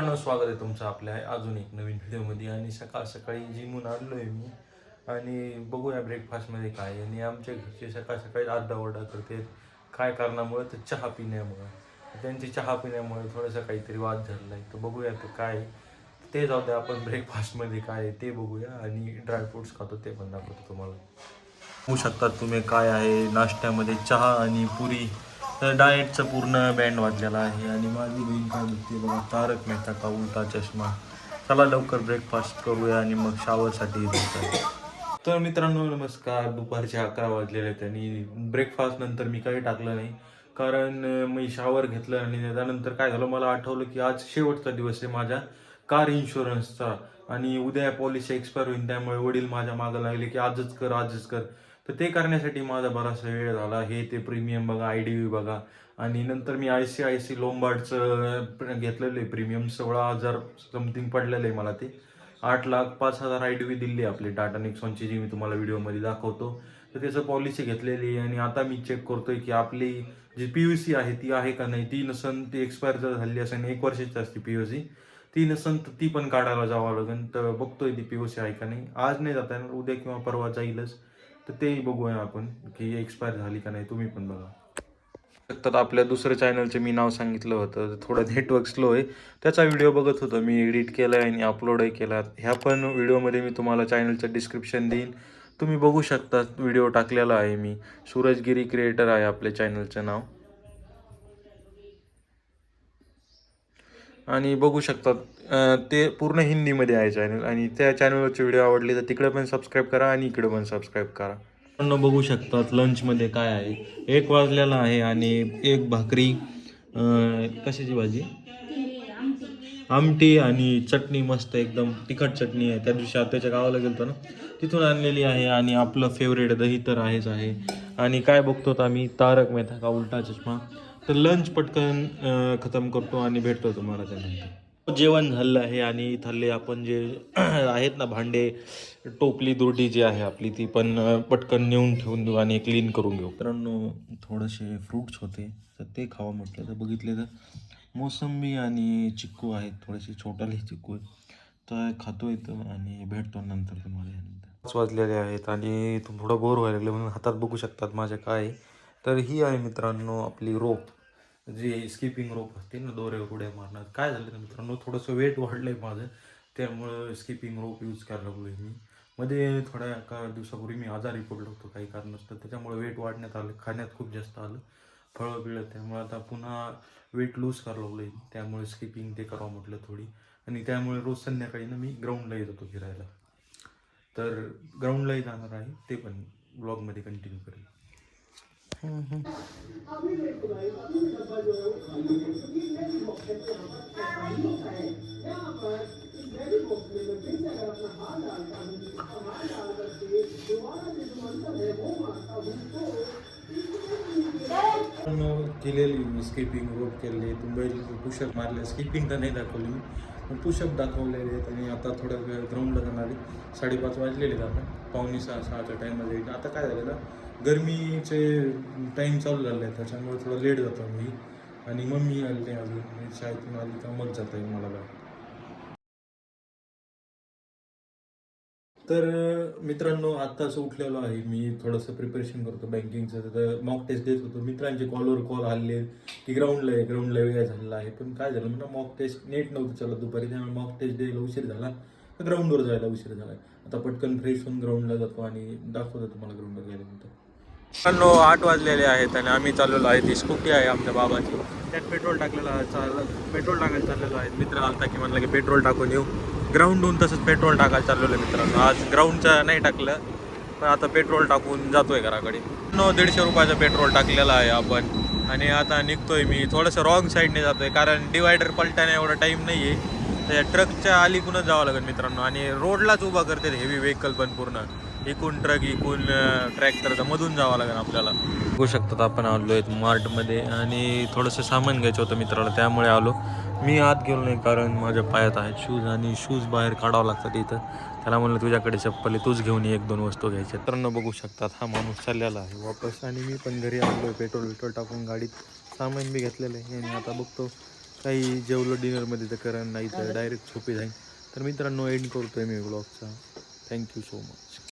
स्वागत आहे तुमचं आपल्या अजून एक नवीन व्हिडिओमध्ये. आणि सकाळ सकाळी जिमून आलो आहे मी आणि बघूया ब्रेकफास्टमध्ये काय आहे. आणि आमच्या घरचे सकाळ सकाळी आरडाओरडा करते काय कारणामुळे तर चहा पिण्यामुळे. त्यांची चहा पिण्यामुळे थोडंसं काहीतरी वाद झालेला आहे, तर बघूया ते काय आहे. ते जाऊ द्या, आपण ब्रेकफास्टमध्ये काय आहे ते बघूया आणि ड्रायफ्रुट्स खातो ते पण दाखवतो तुम्हाला. बघू शकतात तुम्ही काय आहे नाश्त्यामध्ये, चहा आणि पुरी. तर डाएटचं पूर्ण बँड वाजलेला आहे. आणि माझी बहीण काय बघते बघा, तारक मेहता का उलटा चष्मा. चला लवकर ब्रेकफास्ट करूया आणि मग शावरसाठी जायचं. तर मित्रांनो नमस्कार, दुपारचे 11 वाजलेले आहेत आणि ब्रेकफास्ट नंतर मी काही टाकलं नाही, कारण मी शावर घेतलं. आणि त्यानंतर काय झालं, मला आठवलं की आज शेवटचा दिवस आहे माझ्या कार इन्शुरन्सचा आणि उद्या पॉलिसी एक्सपायर होईल. त्यामुळे वडील माझ्या मागं लागले की आजच कर आजच कर. तर ते करण्यासाठी माझा बराचसा वेळ झाला. हे ते प्रीमियम बघा, IDV बघा. आणि नंतर मी ICICI लोंबार्डचं घेतलेलं आहे प्रीमियम, 16,000 समथिंग पडलेलं आहे मला ते. 8,05,000 IDV दिली आपली टाटा नेक्सॉनची, जी मी तुम्हाला व्हिडिओमध्ये दाखवतो. तर त्याचं पॉलिसी घेतलेली आहे आणि आता मी चेक करतोय की आपली जी PUC आहे ती आहे का नाही. ती नसन, ती एक्सपायर जर झाली असेल, 1 वर्षाची असते PUC, ती नसन तर ती पण काढायला जावं लागेल. तर बघतोय ती PUC आहे का नाही. आज नाही जाता येणार, उद्या किंवा परवा जाईलच. तर तेही बघूया आपण की एक्सपायर झाली का नाही. तुम्ही पण बघा शकतात. आपल्या दुसऱ्या चॅनलचे मी नाव सांगितलं होतं, थोडं नेटवर्क स्लो आहे. त्याचा व्हिडिओ बघत होतो मी, एडिट केला आहे आणि अपलोडही केला. ह्या पण व्हिडिओमध्ये मी तुम्हाला चॅनलचं डिस्क्रिप्शन देईन, तुम्ही बघू शकता. व्हिडिओ टाकलेला आहे मी. सूरजगिरी क्रिएटर आहे आपल्या चॅनलचं नाव. आणि बघू शकतात ते पूर्ण हिंदीमध्ये आहे चॅनल. आणि त्या चॅनलवरचे व्हिडिओ आवडले तर तिकडे पण सबस्क्राईब करा आणि इकडे पण सबस्क्राईब करा. पण बघू शकतात लंचमध्ये काय आहे. 1 वाजलेला आहे आणि एक भाकरी, कशाची भाजी, आमटी आणि चटणी, मस्त एकदम तिखट चटणी आहे. त्या दिवशी आत्याच्या गावाला गेलतो ना, तिथून आणलेली आहे. आणि आपलं फेवरेट दही तर आहेच आहे. आणि काय बघतो आम्ही, तारक मेहता का उलटा चष्मा. तर लंच पटकन खतम करतो आणि भेटतो तुम्हाला त्यानंतर. जेवण झालं आहे आणि इथले आपण जे आहेत ना भांडे, टोपली दुर्डी जी आहे आपली, ती पण पटकन नेऊन ठेवून देऊ आणि क्लीन करून घेऊ. मित्रांनो थोडेसे फ्रूट्स होते तर ते खावं म्हटलं तर बघितले तर मोसंबी आणि चिक्कू आहेत, थोडेसे छोटाले चिक्कू आहेत. तर खातो येतं आणि भेटतो नंतर तुम्हाला. यानंतर 5 वाजलेले आहेत आणि थोडं बोर व्हायला लागले म्हणून हातात बघू शकतात माझ्या काय आहे. तर ही आहे मित्रांनो आपली रोप, जी स्किपिंग रोप असते ना, दोरे उड्या मारणार. काय झालं ना मित्रांनो, थोडंसं वेट वाढलं आहे माझं, त्यामुळं स्किपिंग रोप यूज करायला लागलो आहे मी. मध्ये थोड्या एका दिवसापूर्वी मी आजारी पडलो होतो काही कारणास्तव, त्याच्यामुळे वेट वाढण्यात आलं, खाण्यात खूप जास्त आलं, फळं बिळं. त्यामुळे आता पुन्हा वेट लूज करायला लागलो आहे, त्यामुळे स्किपिंग ते करावं म्हटलं थोडी. आणि त्यामुळे रोज संध्याकाळी ना मी ग्राउंडला येत होतो फिरायला. तर ग्राउंडलाही जाणार आहे, ते पण ब्लॉगमध्ये कंटिन्यू करेल. केलेली मी स्किपिंग रोप केले, मुंबईला पुशअप मारले. स्किपिंग तर नाही दाखवली मी, पण पुशअप दाखवलेले आहेत. आणि आता थोड्या वेळ ग्राउंडला जाणार आहे. 5:30 वाजलेले आहेत, आता 5:45-6च्या टाईममध्ये येईल. आता काय झालं ना, गरमीचे टाईम चालू झाले आहे, त्याच्यामुळे थोडं लेट जातो मी. आणि मम्मी आली नाही अजून, शाळेतून आली का मग जाता येईल मला बाहेर. तर मित्रांनो आत्ताच उठलेलो आहे मी, थोडंसं प्रिपरेशन करतो बँकिंगचं. तर मॉक टेस्ट देत होतो, मित्रांचे कॉलवर कॉल आले की ग्राउंडला वेळ झालेला आहे. पण काय झालं म्हणा, मॉक टेस्ट नेट नव्हतं चालत दुपारी, त्यामुळे मॉक टेस्ट द्यायला उशीर झाला, तर ग्राउंडवर जायला उशीर झाला. आता पटकन फ्रेश होऊन ग्राउंडला जातो आणि दाखवतो तुम्हाला ग्राउंडवर गेल्यानंतर. मित्रांनो 8 वाजलेले आहेत आणि आम्ही चाललेलो आहे, ती स्कूटी आहे आमच्या बाबाची, त्यात पेट्रोल टाकलेलं आहे. पेट्रोल टाकायला चाललेलो आहे. मित्र आलता की म्हणलं की पेट्रोल टाकून येऊ. ग्राउंडहून तसंच पेट्रोल टाकायला चाललेलं आहे मित्रांनो. आज ग्राउंडचं नाही टाकलं, पण आता पेट्रोल टाकून जातोय घराकडे. 150 रुपयाचं पेट्रोल टाकलेलं आहे आपण. आणि आता निघतोय मी, थोडंसं रॉंग साईडने जातोय, कारण डिवायडर पलटाने एवढा टाईम नाही आहे. त्या ट्रकच्या अलीकूनच जावं लागेल मित्रांनो. आणि रोडलाच उभा करते हेवी व्हेकल पण पूर्ण, इकून ट्रक इकून ट्रॅक्टरचा मधून जावं लागेल आपल्याला. बघू शकतात आपण आलो आहेत मार्टमध्ये आणि थोडंसं सामान घ्यायचं होतं मित्राला, त्यामुळे आलो. मी आत गेलो नाही कारण माझ्या पायात आहेत शूज आणि शूज बाहेर काढावं लागतात इथं. त्याला म्हणलं तुझ्याकडे चप्पल आहे, तूच घेऊन 1-2 वस्तू घ्यायच्या. तर बघू शकतात हा माणूस चाललेला आहे वापस. आणि मी पण घरी आलो आहे, पेट्रोल टाकून गाडीत सामान बी घेतलेलं आहे. आणि आता बघतो काही जेवलं डिनरमध्ये तर करा, नाही तर डायरेक्ट झोपी जाईन. तर मित्रांनो एंड करतोय मी व्लॉगचा. Thank you so much.